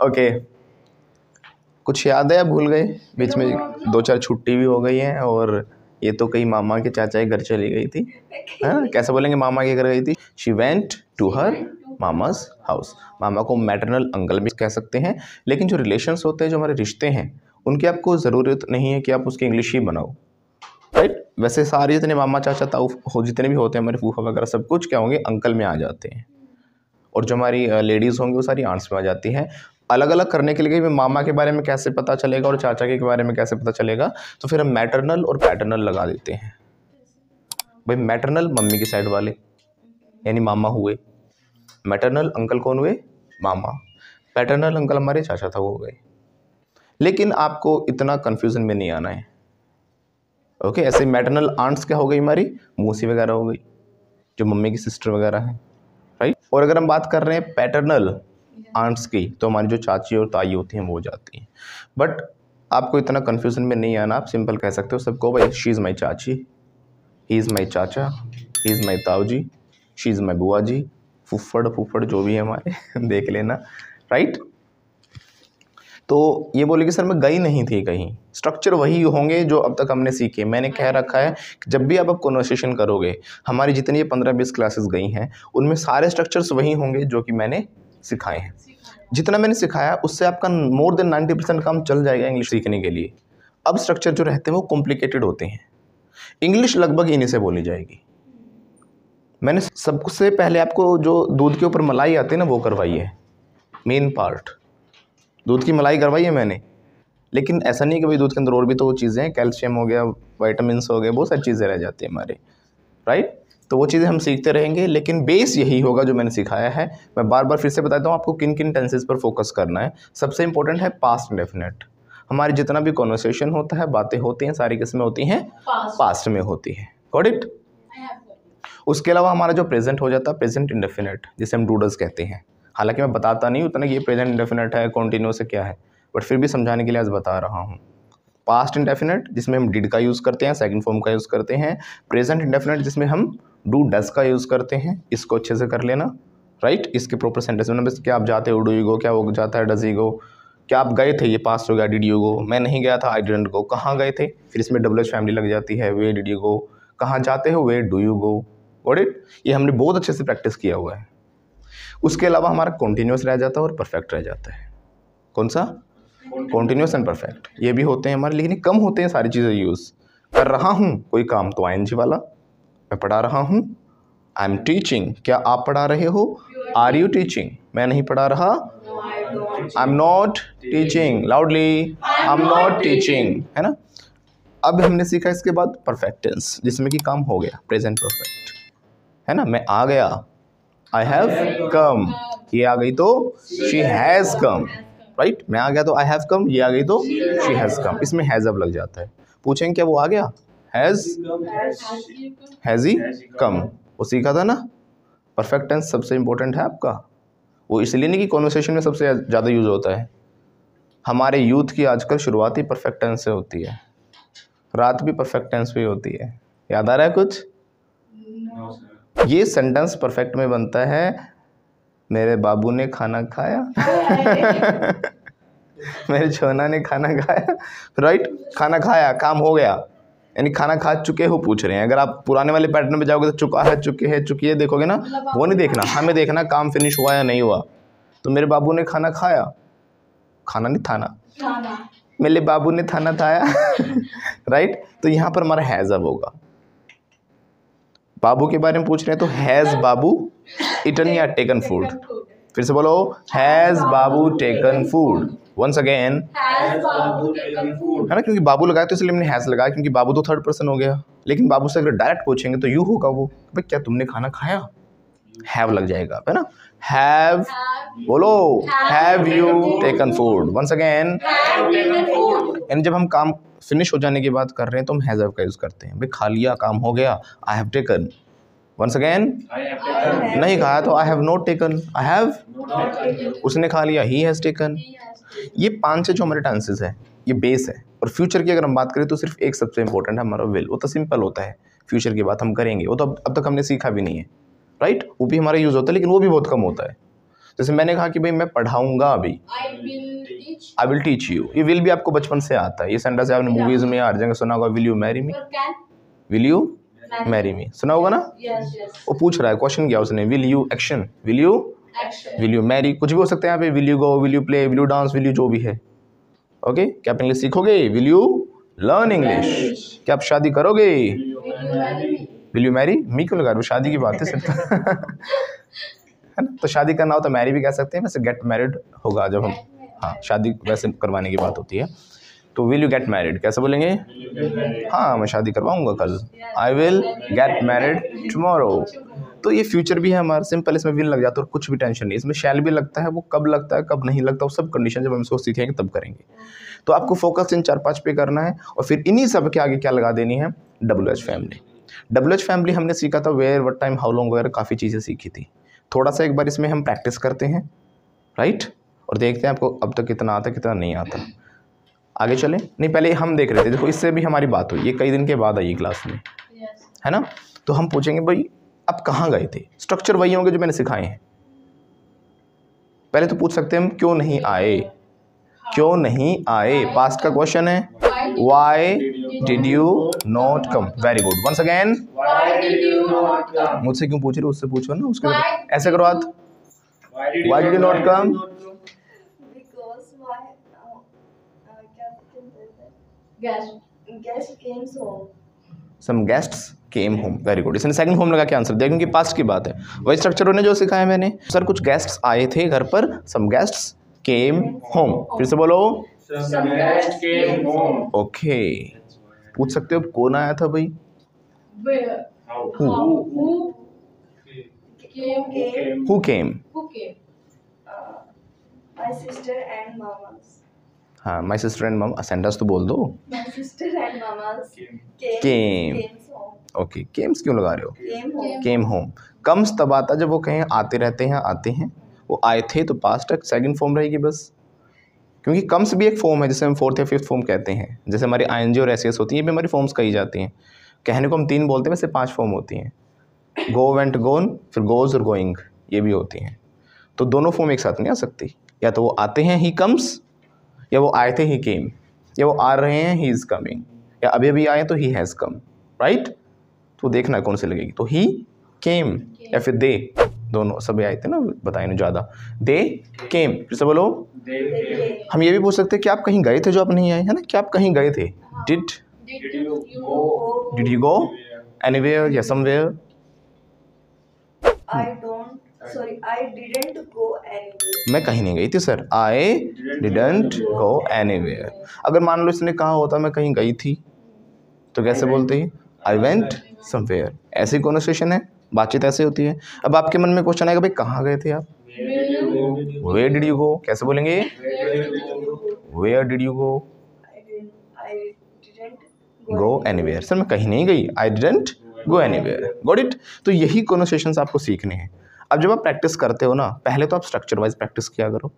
Okay, कुछ याद है या भूल गए? बीच में 2-4 छुट्टी भी हो गई हैं और ये तो कहीं मामा के चाचा के घर चली गई थी। हाँ, कैसे बोलेंगे मामा के घर गई थी? She went to her mama's house. मामा को मैटरनल अंकल भी कह सकते हैं, लेकिन जो रिलेशंस होते हैं, जो हमारे रिश्ते हैं, उनकी आपको ज़रूरत नहीं है कि आप उसकी इंग्लिश ही बनाओ, राइट। वैसे सारे जितने मामा चाचा ताऊ हो जितने भी होते हैं, हमारे फूफा वगैरह, सब कुछ क्या होंगे? अंकल में आ जाते हैं। और जो हमारी लेडीज़ होंगी वो सारी आंट्स में आ जाती हैं। अलग अलग करने के लिए भी मामा के बारे में कैसे पता चलेगा और चाचा के बारे में कैसे पता चलेगा? तो फिर हम मैटरनल और पैटर्नल लगा देते हैं। भाई मैटरनल मम्मी की साइड वाले यानी मामा हुए, मैटरनल अंकल कौन हुए? मामा। पैटर्नल अंकल हमारे चाचा था, वो हो गए। लेकिन आपको इतना कन्फ्यूज़न में नहीं आना है, ओके। ऐसे मैटरनल आंट्स क्या हो गई? हमारी मौसी वगैरह हो गई, जो मम्मी की सिस्टर वगैरह हैं, राइट। और अगर हम बात कर रहे हैं पैटर्नल आंट्स की, तो हमारी जो चाची और ताई होती हैं वो हो जाती हैं। बट आपको इतना कन्फ्यूज़न में नहीं आना, आप सिंपल कह सकते हो सबको, भाई शी इज़ माई चाची, ही इज़ माई चाचा, ही इज़ माई ताऊ जी, शी इज़ माई बुआ जी, फुफ्फड़ जो भी है हमारे देख लेना, राइट। तो ये बोले कि सर मैं गई नहीं थी कहीं, स्ट्रक्चर वही होंगे जो अब तक हमने सीखे। मैंने कह रखा है कि जब भी आप कन्वर्सेशन करोगे, हमारी जितनी ये 15-20 क्लासेस गई हैं, उनमें सारे स्ट्रक्चर्स वही होंगे जो कि मैंने सिखाए हैं। जितना मैंने सिखाया उससे आपका मोर देन 90% काम चल जाएगा इंग्लिश सीखने के लिए। अब स्ट्रक्चर जो रहते हैं वो कॉम्प्लिकेटेड होते हैं। इंग्लिश लगभग इन्हीं से बोली जाएगी। मैंने सबसे पहले आपको जो दूध के ऊपर मलाई आती है ना, वो करवाई है, मेन पार्ट दूध की मलाई करवाई है मैंने। लेकिन ऐसा नहीं कि भाई दूध के अंदर और भी तो वो चीज़ें हैं, कैल्शियम हो गया, विटामिन्स हो गए, बहुत सारी चीज़ें रह जाती हैं हमारे, राइट। तो वो चीज़ें हम सीखते रहेंगे, लेकिन बेस यही होगा जो मैंने सिखाया है। मैं बार बार फिर से बताता हूँ आपको किन किन टेंसेस पर फोकस करना है। सबसे इंपॉर्टेंट है पास्ट इंडेफिनिट। हमारी जितना भी कॉन्वर्सेशन होता है, बातें होती हैं, सारी किस में होती हैं? पास्ट में होती है, गॉट इट। उसके अलावा हमारा जो प्रेजेंट हो जाता है प्रेजेंट इंडेफिनिट, जिसे हम डूडल्स कहते हैं। हालांकि मैं बताता नहीं उतना कि ये प्रेजेंट इंडेफिनिट है, कॉन्टिन्यूस है, क्या है, बट फिर भी समझाने के लिए आज बता रहा हूँ। पास्ट इंडेफिनिट जिसमें हम डिड का यूज़ करते हैं, सेकंड फॉर्म का यूज़ करते हैं। प्रेजेंट इंडेफिनिट जिसमें हम डू डस का यूज़ करते हैं। इसको अच्छे से कर लेना, राइट। इसके प्रॉपर सेंटेंस में बस क्या आप जाते हो, डू यू गो, क्या वो जाता है, डज ही गो। क्या आप गए थे, ये पास्ट हो गया, डिड यू गो। मैं नहीं गया था, आई डिडंट गो। कहाँ गए थे, फिर इसमें डब्ल्यू एच फैमिली लग जाती है, वे डिड यू गो। कहाँ जाते हो, where do you go, got it. ये हमने बहुत अच्छे से प्रैक्टिस किया हुआ है। उसके अलावा हमारा कॉन्टिन्यूस रह जाता है और परफेक्ट रह जाता है। कौन सा? Continuous and perfect. ये भी होते हैं हमारे, लेकिन कम होते हैं सारी चीज़ें यूज़। कर रहा हूँ कोई काम तो आईएनजी वाला। मैं पढ़ा रहा हूँ, आई एम टीचिंग। क्या आप पढ़ा रहे हो? Are you teaching? मैं नहीं पढ़ा रहा, I am not teaching. Loudly, I am not teaching, है ना। अब हमने सीखा इसके बाद परफेक्ट टेंस, जिसमें कि काम हो गया, प्रेजेंट परफेक्ट, है ना। मैं आ गया, आई हैव कम। ये आ गई तो शी हैज़ कम, राइट। मैं आ गया तो आई हैव कम, ये आ गई तो शी हैज़ कम। इसमें हैज़ अब लग जाता है। पूछेंगे क्या वो आ गया? हैज़ ही कम, वो सीखा था ना। परफेक्ट टेंस सबसे इंपॉर्टेंट है आपका। वो इसलिए नहीं कि कॉन्वर्सेशन में सबसे ज़्यादा यूज़ होता है। हमारे यूथ की आजकल शुरुआत ही परफेक्ट टेंस से होती है, रात भी परफेक्ट टेंस पे होती है। याद आ रहा है कुछ? ये सेंटेंस परफेक्ट में बनता है, मेरे बाबू ने खाना खाया मेरे छोना ने खाना खाया, राइट। खाना खाया, काम हो गया, यानी खाना खा चुके हो पूछ रहे हैं। अगर आप पुराने वाले पैटर्न में जाओगे तो चुका है, चुके हैं, चुकी है देखोगे ना, वो नहीं देखना। हमें देखना काम फिनिश हुआ या नहीं हुआ। तो मेरे बाबू ने खाना खाया, खाना नहीं थाना, मेरे बाबू ने थाना खाया राइट। तो यहाँ पर हमारा हैज़ अब होगा। बाबू के बारे में पूछ रहे हैं तो हैज़ बाबू ईटन या टेकन फूड? फिर से बोलो, has Babu taken food. Once again, है ना, क्योंकि बाबू लगाया तो इसलिए हमने हैज़ लगाया, क्योंकि बाबू तो थर्ड पर्सन हो गया। लेकिन बाबू से अगर डायरेक्ट पूछेंगे तो यू होगा वो, भाई क्या तुमने खाना खाया? हैव लग जाएगा, है ना। हैव, बोलो, have you taken food? Once again, यानी जब हम काम फिनिश हो जाने की बात कर रहे हैं तो हम हैज़ का यूज़ करते हैं। भाई खा लिया, काम हो गया, I have taken. Once again, नहीं खाया तो I have not taken, I have, उसने खा लिया, ही हैज़ टेकन। ये 5 जो हमारे टेंसेस है, ये बेस है। और फ्यूचर की अगर हम बात करें तो सिर्फ एक सबसे इंपॉर्टेंट है हमारा विल। वो तो सिंपल होता है, फ्यूचर की बात हम करेंगे, वो तो अब तक हमने सीखा भी नहीं है, राइट। वो भी हमारा यूज़ होता है, लेकिन वो भी बहुत कम होता है। जैसे मैंने कहा कि भाई मैं पढ़ाऊंगा अभी, आई विल टीच यू। ये विल भी आपको बचपन से आता है, ये सेंटेंस आपने मूवीज में हर जगह सुना होगा, will you marry me, will you marry me, सुना होगा ना। वो पूछ रहा है, क्वेश्चन किया उसने, will you action, will you Mary, कुछ भी हो सकता है यहाँ पे, will you go, will you play, will you dance, will you जो भी है। ओके, क्या आप इंग्लिश सीखोगे? Will you learn English. क्या आप शादी करोगे? विल यू मैरी मी, क्यों लगा रहे हो, शादी की बात है सिर्फ है ना। तो शादी करना हो तो मैरी भी कह सकते हैं, वैसे गेट मैरिड होगा जब हम, हाँ शादी वैसे करवाने की बात होती है। तो विल यू गेट मैरिड कैसे बोलेंगे? हाँ मैं शादी करवाऊंगा कल, I will get married tomorrow. तो ये फ्यूचर भी है हमारा, सिंपल, इसमें विल लग जाता है और कुछ भी टेंशन नहीं। इसमें शैल भी लगता है, वो कब लगता है कब नहीं लगता, वो सब कंडीशन जब हम इसको सीखेंगे तब करेंगे। तो आपको फोकस इन 4-5 पे करना है और फिर इन्हीं सब के आगे क्या लगा देनी है, WH फैमिली। WH फैमिली हमने सीखा था, where, what, time, how long वगैरह काफ़ी चीज़ें सीखी थी। थोड़ा सा एक बार इसमें हम प्रैक्टिस करते हैं, राइट, और देखते हैं आपको अब तक कितना आता कितना नहीं आता। आगे चलें? नहीं, पहले हम देख रहे थे, देखो इससे भी हमारी बात हुई, ये कई दिन के बाद आई क्लास में, है ना। तो हम पूछेंगे भाई आप कहाँ गए थे, स्ट्रक्चर वही होंगे जो मैंने सिखाए हैं। पहले तो पूछ सकते हैं हम क्यों नहीं आए, क्यों नहीं आए, पास्ट का क्वेश्चन है, why did you not come, very good, once again, मुझसे क्यों पूछ रहे हो, उससे पूछो ना, उसके बाद ऐसे करो हाथ, why did you not come, some guests came home, very good. इसने सेकंड होम लगा के आंसर दिया क्योंकि पास्ट की बात है, वही स्ट्रक्चर ने जो सिखाया मैंने, सर कुछ गेस्ट्स आए थे घर पर, सम गेस्ट्स केम होम, फिर से बोलो, सम गेस्ट्स केम होम। ओके, पूछ सकते हो कौन आया था भाई, who came, my sister and mama's, हाँ माई सिस्टर एंड मम, सेंटेंस तो बोल दो, my sister and mama's came, okay, Kemps क्यों लगा रहे हो, केम होम। कम्स तब आता जब वो कहें आते रहते हैं, आते हैं, वो आए थे तो पास्ट तक सेकंड फॉर्म रहेगी बस, क्योंकि कम्स भी एक फॉर्म है जिसे हम 4th या 5th फॉर्म कहते हैं। जैसे हमारी ING और SES होती है, ये भी हमारी फॉर्म्स कही जाती हैं। कहने को हम 3 बोलते हैं, वैसे 5 फॉर्म होती हैं, गो, वेंट, गोन, फिर गोज और गोइंग, ये भी होती हैं। तो दोनों फॉर्म एक साथ नहीं आ सकती, या तो वो आते हैं ही कम्स, या वो आए थे ही केम, या वो आ रहे हैं ही इज़ कमिंग, या अभी अभी आए तो ही हैज़ कम, राइट। तो देखना है कौन सी लगेगी, तो ही केम या फिर दे, दोनों सभी आए थे ना, बताए ना ज़्यादा, दे केम, फिर से बोलो। हम ये भी पूछ सकते हैं कि आप कहीं गए थे जो आप नहीं आए, है ना, क्या आप कहीं गए थे, डिड यू गो एनीवेयर या somewhere, I didn't go anywhere, मैं कहीं नहीं गई थी sir, I didn't go anywhere. अगर मान लो इसने कहा होता मैं कहीं गई थी, तो कैसे बोलते हैं, आई वेंट समवेयर। ऐसी कॉन्वर्सेशन है, बातचीत ऐसे होती है। अब आपके मन में क्वेश्चन आएगा भाई कहाँ गए थे आप, वेयर डिड यू गो, कैसे बोलेंगे, where did you go, go anywhere, sir मैं कहीं नहीं गई, I didn't go anywhere, got it. तो यही कॉन्वर्सेशंस आपको सीखने हैं। अब जब आप प्रैक्टिस करते हो ना, पहले तो आप स्ट्रक्चर वाइज प्रैक्टिस किया करो।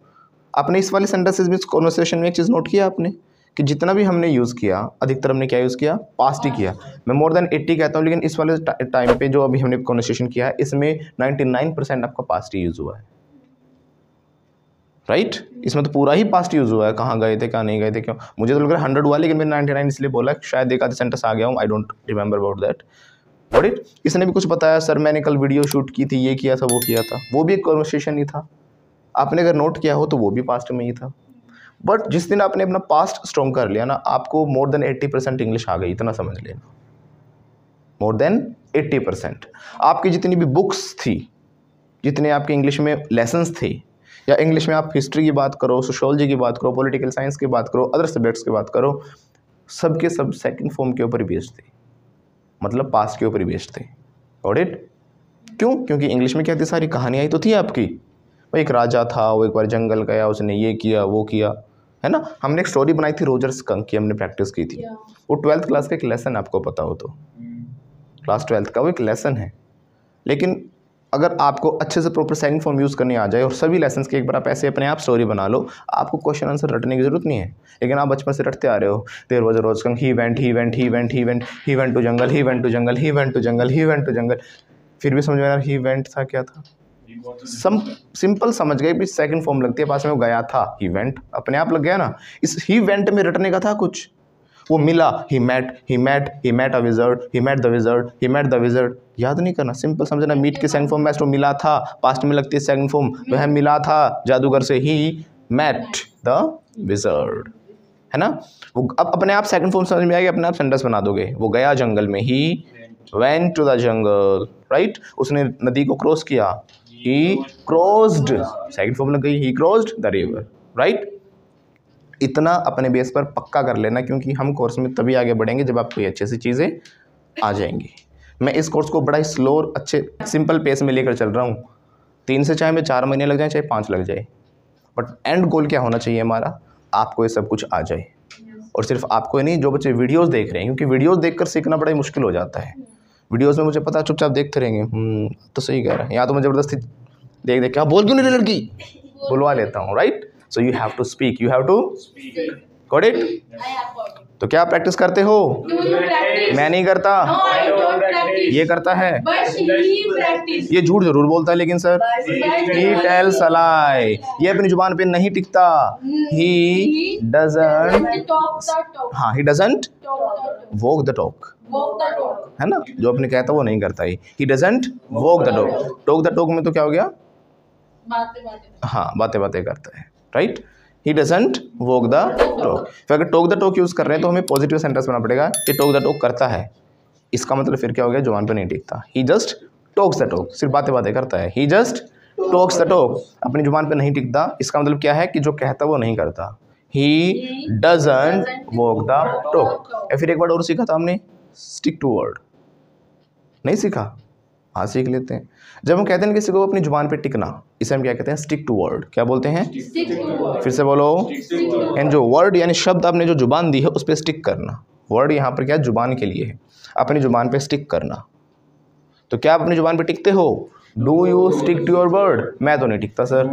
आपने इस वाले सेंटेंसेस में, कॉन्वर्सेशन में एक चीज़ नोट किया आपने कि जितना भी हमने यूज़ किया, अधिकतर हमने क्या यूज़ किया, पास्ट ही किया। मैं मोर देन 80 कहता हूँ, लेकिन इस वाले टाइम पे जो अभी हमने कॉन्वर्सेशन किया है, इसमें 99% आपका पास्ट ही यूज़ हुआ है, राइट। इसमें तो पूरा ही पास्ट यूज़ हुआ है, कहाँ गए थे, कहाँ नहीं गए थे, क्यों, मुझे तो लग रहा है 100 हुआ, लेकिन मैंने 99 इसलिए बोला, शायद एक आधे सेंटेंस आ गया हूँ, I don't remember about that, got it. इसने भी कुछ बताया, सर मैंने कल वीडियो शूट की थी, ये किया था, वो किया था, वो भी एक कॉन्वर्सेशन ही था। आपने अगर नोट किया हो तो वो भी पास्ट में ही था। बट जिस दिन आपने अपना पास्ट स्ट्रॉन्ग कर लिया ना, आपको मोर देन 80% इंग्लिश आ गई, इतना समझ लेना, मोर देन 80%। आपकी जितनी भी बुक्स थी, जितने आपके इंग्लिश में लेसन्स थे, या इंग्लिश में आप हिस्ट्री की बात करो, सोशियोलॉजी की बात करो, पॉलिटिकल साइंस की बात करो, अदर सब्जेक्ट्स की बात करो, सब के सब सेकंड फॉर्म के ऊपर ही बेस्ड थे, मतलब पास्ट के ऊपर ही बेस्ड थे, गॉट इट। क्यों? क्योंकि इंग्लिश में क्या थी, सारी कहानियाँ ही तो थी आपकी। वो एक राजा था, वो एक बार जंगल गया, उसने ये किया वो किया, है ना। हमने एक स्टोरी बनाई थी रोजर स्कंक की, हमने प्रैक्टिस की थी, वो 12th क्लास का एक लेसन, आपको पता हो तो, क्लास 12th का वो एक लेसन है। लेकिन अगर आपको अच्छे से प्रॉपर सेकंड फॉर्म यूज़ करने आ जाए और सभी लेसन्स के एक बार आप ऐसे अपने आप स्टोरी बना लो, आपको क्वेश्चन आंसर रटने की जरूरत नहीं है। लेकिन आप बचपन से रटते आ रहे हो, there was a rose skunk, he went to jungle, he went to jungle, he went to jungle, he went to jungle, फिर भी समझ में आ रहा ही वेंट था क्या था, सिंपल समझ गए भी, सेकंड फॉर्म लगती है, पास में वो गया था, ही वेंट, अपने आप लग गया ना। इस ही वेंट में रटने का था कुछ, वो मिला, he met a wizard, he met the wizard, he met the wizard, याद नहीं करना, सिंपल समझना। मीट के सेकंड फॉर्म में तो मिला था, पास्ट में लगती है सेकंड फॉर्म, वह मिला था जादूगर से, ही मेट द विजर्ड, है ना। वो अब अपने आप सेकंड फॉर्म समझ में आएगी, अपने आप सेंटेंस बना दोगे। वो गया जंगल में, he went to the jungle, right. उसने नदी को क्रॉस किया, ही क्रॉस्ड, सेकंड फॉर्म लग गई, ही क्रॉस्ड द रिवर, राइट। इतना अपने बेस पर पक्का कर लेना, क्योंकि हम कोर्स में तभी आगे बढ़ेंगे जब आपको ये अच्छे से चीज़ें आ जाएंगी। मैं इस कोर्स को बड़ा ही स्लो और अच्छे सिंपल पेस में लेकर चल रहा हूँ। 3 से चाहे 4 महीने लग जाए, चाहे 5 लग जाए, बट एंड गोल क्या होना चाहिए हमारा, आपको ये सब कुछ आ जाए। और सिर्फ आपको ही नहीं, जो बच्चे वीडियोस देख रहे हैं, क्योंकि वीडियोस देखकर सीखना बड़ा ही मुश्किल हो जाता है। वीडियोस में मुझे पता है चुपचाप देखते रहेंगे, तो सही कह रहे हैं, या तो मैं ज़बरदस्ती देख देख क्या बोल क्यों नहीं रही लड़की, बुलवा लेता हूँ, right. So you have to speak, you have to got it. तो क्या प्रैक्टिस करते हो? मैं नहीं करता, ये करता है, ये झूठ जरूर बोलता है, लेकिन सर ही टेल्स अ लाई, ये अपनी जुबान पे नहीं टिकता, ही डजंट, हाँ he doesn't walk the talk, है ना, जो अपने कहता वो नहीं करता, he doesn't walk the talk. Talk the talk में तो क्या हो गया, हाँ बातें बातें करता है, right. He doesn't walk the talk. फिर अगर टॉक द टॉक यूज़ कर रहे हैं तो हमें पॉजिटिव सेंटेंस बनाना पड़ेगा कि टॉक द टॉक करता है। इसका मतलब फिर क्या हो गया, जुबान पे नहीं टिकता। ही जस्ट टॉक्स द टॉक, सिर्फ बातें बातें करता है, ही जस्ट टॉक्स द टॉक, अपनी जुबान पे नहीं टिकता। इसका मतलब क्या है कि जो कहता वो नहीं करता, he doesn't walk the talk. या फिर एक वर्ड और सीखा था हमने, स्टिक टू वर्ड, नहीं सीखा, हाँ सीख लेते हैं। जब हम कहते हैं किसी को अपनी जुबान पे टिकना, इसे हम क्या कहते हैं, स्टिक टू वर्ड। क्या बोलते हैं, फिर से बोलो, एंड जो वर्ड यानी शब्द आपने जो जुबान दी है उस पर स्टिक करना। वर्ड यहाँ पर क्या है, जुबान के लिए है, अपनी जुबान पे स्टिक करना। तो क्या आप अपनी जुबान पे टिकते हो, do you stick to your word? मैं तो नहीं टिकता सर,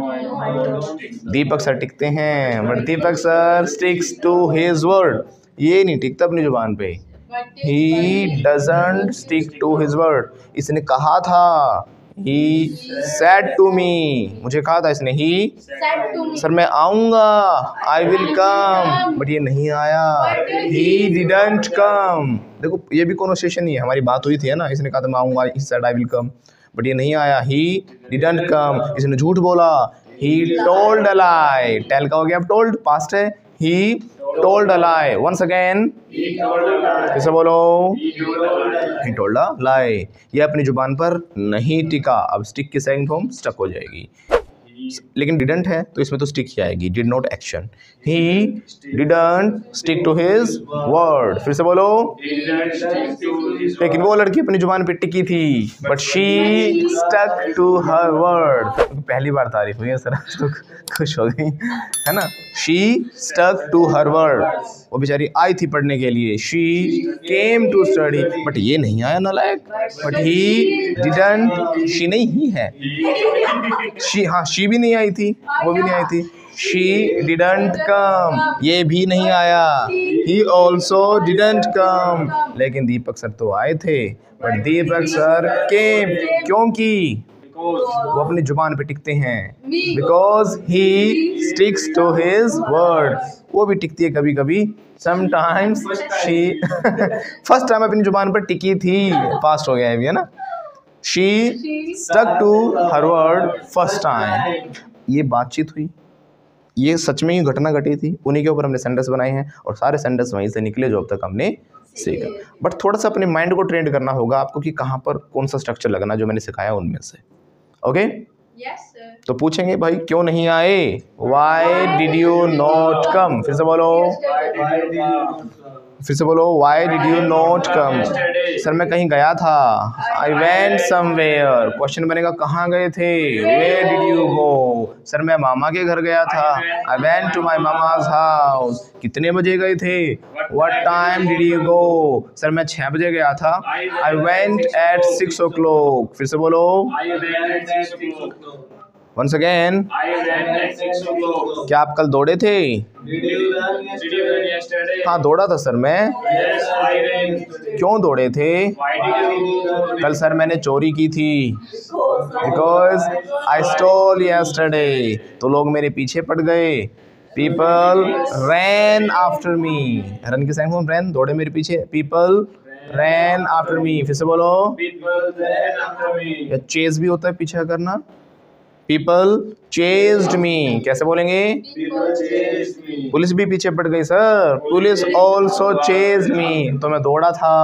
दीपक सर टिकते हैं, but Deepak sir sticks to his word, ये नहीं टिकता अपनी जुबान पे, he doesn't stick to his word। इसने कहा था, he said to me, मुझे कहा था इसने, he सर मैं आऊँगा, I will come, बट ये नहीं आया, he didn't come। देखो ये भी कॉन्वर्सेशन ही है, हमारी बात हुई थी ना, इसने कहा था मैं आऊँगा, he said I will come, but ये नहीं आया, he didn't come। इसने झूठ बोला, he told a lie, tell का हो गया अब told, past है, he told a lie। once again, कैसे बोलो, he told a lie। ये अपनी जुबान पर नहीं टिका, अब स्टिक की सेकंड फॉर्म स्टक हो जाएगी, लेकिन डिडंट है तो इसमें तो स्टिक ही आएगी, did not action, he didn't stick to his word. फिर से बोलो, लेकिन वो लड़की अपनी जुबान पे टिकी थी, but she stuck to her word. पहली बार तारीफ हुई है सर, तो खुश हो गई, है ना। She stuck to her word, वो बेचारी आई थी पढ़ने के लिए, she came to study, but ये नहीं आया नालायक, बट ही डिडंट, शी नहीं ही है, शी, हाँ शी भी नहीं आई थी, वो भी नहीं आई थी, शी डिडंट कम, ये भी नहीं आया, ही ऑल्सो डिडंट कम, लेकिन दीपक सर तो आए थे, बट दीपक सर केम, क्योंकि वो अपनी जुबान पे टिकते हैं, because he sticks to his word. वो भी टिकती है कभी कभी, समटाइम्स शी फर्स्ट टाइम अपनी जुबान पर टिकी थी, फास्ट हो गया है अभी, है ना। She stuck to her word first time. ये बातचीत हुई, ये सच में ही घटना घटी थी, उन्हीं के ऊपर हमने सेंटेंस बनाए हैं, और सारे सेंटेंस वहीं से निकले जो अब तक हमने सीखा। बट थोड़ा सा अपने माइंड को ट्रेंड करना होगा आपको कि कहाँ पर कौन सा स्ट्रक्चर लगना, जो मैंने सिखाया उनमें से। ओके तो पूछेंगे भाई क्यों नहीं आए, वाई डिड यू नॉट कम, फिर से बोलो, Y did you not come. Sir मैं कहीं गया था, आई वेंट समवेयर, क्वेश्चन बनेगा कहाँ गए थे, where did you go. Sir मैं मामा के घर गया था, I went to my mama's house, कितने बजे गए थे, what time did you go. Sir मैं 6 बजे गया था, आई वेंट एट 6 o'clock, फिर से बोलो, once again, क्या आप कल दौड़े थे, हाँ दौड़ा था सर मैं, क्यों दौड़े थे, कल सर मैंने चोरी की थी, Because I stole yesterday. तो लोग मेरे पीछे पड़ गए. People ran after me. Run की सेंस ran, दौड़े मेरे पीछे. People ran after me. फिर से बोलो. People ran after me. या चेज भी होता है पीछे करना. People chased me. कैसे बोलेंगे? People chased me. पुलिस भी पीछे पड़ गई sir. Police also chased me. तो मैं दौड़ा था.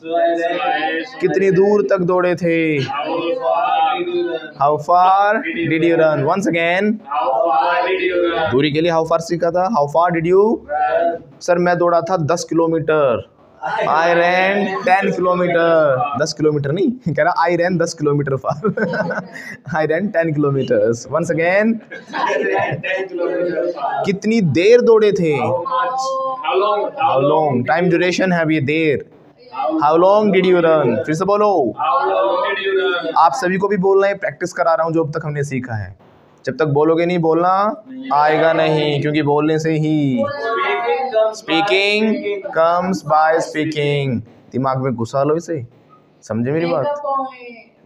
So I ran. कितनी दूर तक दौड़े थे? How far did you run? How far did you run? Once again. How far did you run? दूरी के लिए how far सीखा था. How far did you? Run. Sir मैं दौड़ा था 10 kilometre. I ran 10 kilometre. 10 kilometre नहीं कह रहा. I ran 10 kilometre far. I ran 10 kilometers. Once again. I ran 10 kilometers far. कितनी देर दौड़े थे? How much? How long? How long? Time duration है ये देर. How long did you run? फिर से बोलो. How long did you run? आप सभी को भी बोलना है. प्रैक्टिस करा रहा हूँ जो अब तक हमने सीखा है. जब तक बोलोगे नहीं बोलना आएगा नहीं, क्योंकि बोलने से ही Speaking comes by speaking comes by speaking. दिमाग में घुसा लो इसे. समझे मेरी बात?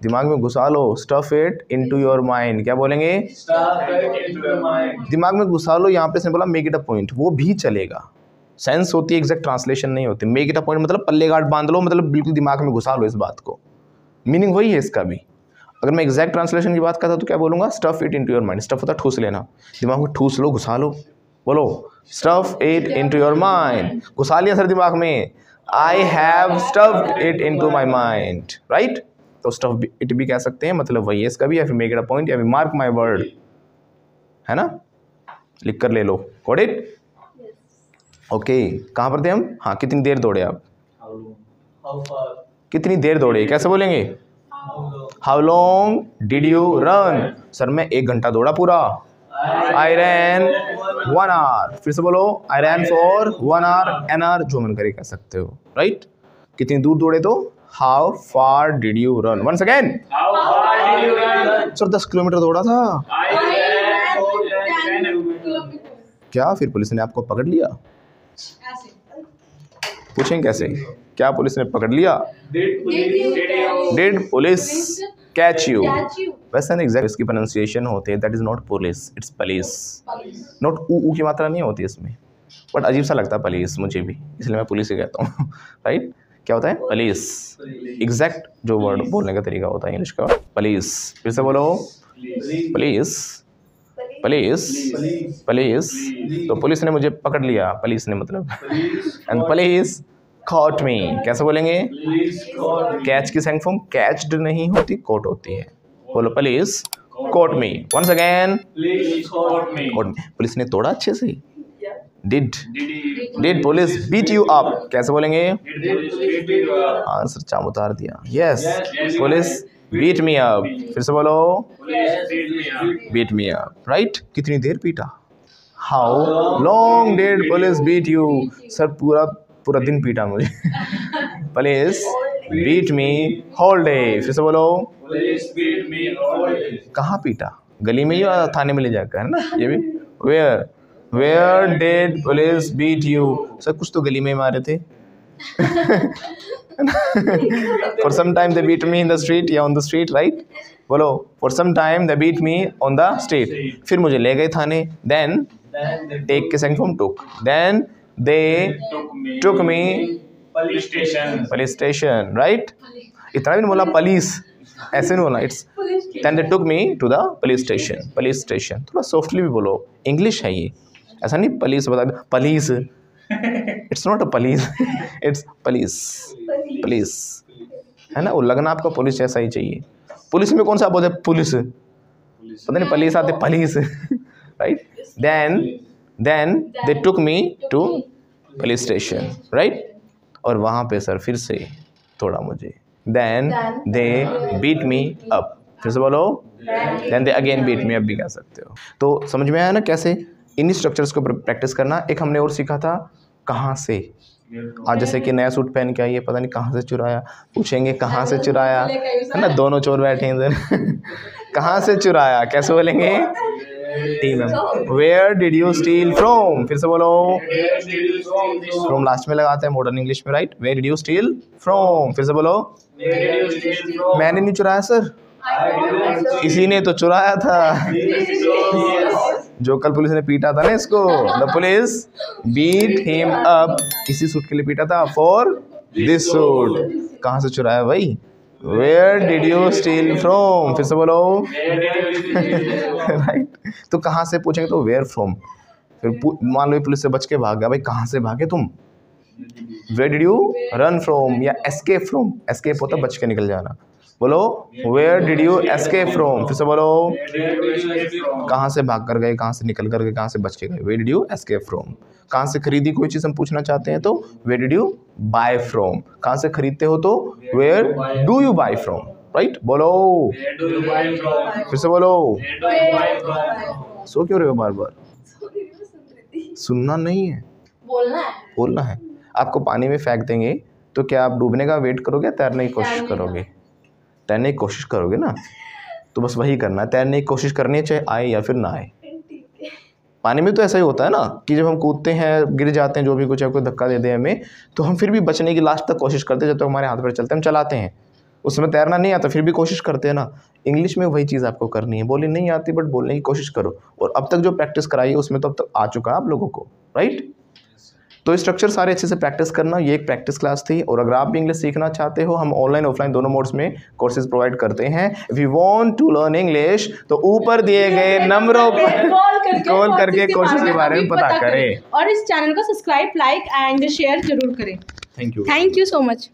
दिमाग में घुसा लो. Stuff it into your mind. क्या बोलेंगे? Stuff it into your mind. दिमाग में घुसा लो. यहाँ पे इसने बोला मेक इट अ पॉइंट. वो भी चलेगा. सेंस होती है, एग्जैक्ट ट्रांसलेशन नहीं होती. मेक इट अ पॉइंट मतलब पल्ले गांठ बांध लो, मतलब बिल्कुल दिमाग में घुसा लो इस बात को. मीनिंग वही है इसका भी. अगर मैं एग्जैक्ट ट्रांसलेशन की बात करता तो क्या बोलूँगा? Stuff it into your mind. Stuff होता है ठूस लेना. दिमाग में ठूस लो, घुसा लो. बोलो stuff it into your mind. घुसा लिया सर दिमाग में. I have stuffed it into my mind. Right. तो स्टफ इट भी कह सकते हैं, मतलब वही है इसका भी. या फिर मेक इट अ पॉइंट, या फिर मार्क माय वर्ड. है ना? लिख कर ले लो. Got it? ओके. कहाँ पर थे हम? हाँ, कितनी देर दौड़े आप? How long? How far? कितनी देर दौड़े? कैसे बोलेंगे? How long? How long did you run? Sir मैं 1 घंटा दौड़ा पूरा. आई रैन 1 hour. फिर से बोलो. I ran for 1 hour. An hour जो मन करे कह सकते हो. राइट. कितनी दूर दौड़े तो how far did you run. Once again. How far did you run? Sir 10 kilometre दौड़ा था. I ran more than 10 kilometers. क्या फिर पुलिस ने आपको पकड़ लिया? पूछें कैसे? क्या पुलिस ने पकड़ लिया? Did police catch you? वैसे ना एग्जैक्ट इसकी प्रोनाउंसिएशन होती है. That is not police, it's police. Not ऊ की मात्रा नहीं होती इसमें. बट अजीब सा लगता है पुलिस मुझे भी, इसलिए मैं पुलिस ही कहता हूँ. राइट. क्या होता है? पुलिस. एग्जैक्ट जो वर्ड बोलने का तरीका होता है इंग्लिश का. पुलिस. फिर से बोलो. पुलिस. पुलिस. पुलिस. तो पुलिस ने मुझे पकड़ लिया. पुलिस ने मतलब. And police caught me. कैसे बोलेंगे? कैच की सेंस फॉर्म कैच्ड नहीं होती, कोट होती है. बोलो police caught me. Once again. Police ने तोड़ा अच्छे से. Did police beat you up? कैसे बोलेंगे? आंसर चाम उतार दिया. Yes. Police beat me up. फिर से बोलो. Beat me up. Right? कितनी देर पीटा? How long did police beat you? Sir पूरा दिन पीटा मुझे. Police beat me whole day. फिर से बोलो. कहाँ पीटा? गली में या थाने में ले जाकर, है ना? ये भी. Where did police beat you? Sir कुछ तो गली में मारे थे. For some time they beat me in the street या on the street, right? बोलो. For some time they beat me on the street. फिर मुझे ले गए थाने. Then take के sense form took. Then they took me police station, right? इतना भी नहीं बोला पुलिस, ऐसे नहीं बोला. It's then they took me to the police station. थोड़ा सॉफ्टली भी बोलो. इंग्लिश है ये, ऐसा नहीं पुलिस बता दो. Police. It's not a police, it's police. है ना? वो लगना आपका पुलिस जैसा ही चाहिए. पुलिस में कौन सा बोलते हैं? पुलिस. पता नहीं पुलिस आते police. Right. then they took me to police station, right? और वहाँ पे सर फिर से थोड़ा मुझे. then they beat me up. फिर से बोलो. then they again beat me up भी कह सकते हो. तो समझ में आया ना कैसे इन स्ट्रक्चर्स को प्रैक्टिस करना. एक हमने और सीखा था कहाँ से. आज जैसे कि नया सूट पहन के आइए, पता नहीं कहाँ से चुराया. पूछेंगे कहाँ से चुराया, है ना? दोनों चोर बैठे हैं इधर. कहाँ से चुराया कैसे बोलेंगे? टीम में. Where did you steal from? फिर से बोलो. फ्रॉम लास्ट में लगाते हैं मॉडर्न इंग्लिश में, right? Where did you steal from? फिर से बोलो. मैंने नहीं चुराया सर. इसी ने तो चुराया था, जो कल पुलिस ने पीटा था ना इसको। The police beat him up, इसी सूट के लिए पीटा था, फॉर दिस सूट। कहाँ से चुराया भाई? Where did you steal from? फिर से बोलो। राइट, तो कहाँ से पूछेंगे तो वेयर फ्रॉम। फिर मान लो पुलिस से बच के भाग गया, भाई कहाँ से भागे तुम? Where did you run from या एस्केप फ्रॉम। एस्केप होता बच के निकल जाना। बोलो where did you escape from. फिर से बोलो कहाँ से भाग कर गए, कहाँ से निकल कर गए, कहाँ से बच के गए। Where did you escape from. कहाँ से खरीदी कोई चीज़ हम पूछना चाहते हैं तो where did you buy from. कहाँ से खरीदते हो तो where do you buy from. Right, बोलो फिर से बोलो। सो क्यों रहे हो बार बार? सुनना नहीं है, बोलना है। आपको पानी में फेंक देंगे तो क्या आप डूबने का वेट करोगे, तैरने की कोशिश करोगे? तैरने की कोशिश करोगे ना, तो बस वही करना है। तैरने की कोशिश करनी है चाहे आए या फिर ना आए। पानी में तो ऐसा ही होता है ना कि जब हम कूदते हैं, गिर जाते हैं, जो भी कुछ है, कोई धक्का दे दे हमें, तो हम फिर भी बचने की लास्ट तक कोशिश करते हैं। जब तक हमारे हाथ पर चलते हम चलाते हैं, उसमें तैरना नहीं आता फिर भी कोशिश करते हैं ना। इंग्लिश में वही चीज़ आपको करनी है। बोलनी नहीं आती बट बोलने की कोशिश करो। और अब तक जो प्रैक्टिस कराई है उसमें तो अब तक आ चुका है आप लोगों को। राइट, तो स्ट्रक्चर सारे अच्छे से प्रैक्टिस करना। ये एक प्रैक्टिस क्लास थी। और अगर आप भी इंग्लिश सीखना चाहते हो, हम ऑनलाइन ऑफलाइन दोनों मोड्स में कोर्सेज प्रोवाइड करते हैं। If you want to learn English तो ऊपर दिए गए नंबरों पर कॉल करके कोर्सेज के बारे में पता करें। और इस चैनल को सब्सक्राइब, लाइक एंड शेयर जरूर करें। Thank you. Thank you so much.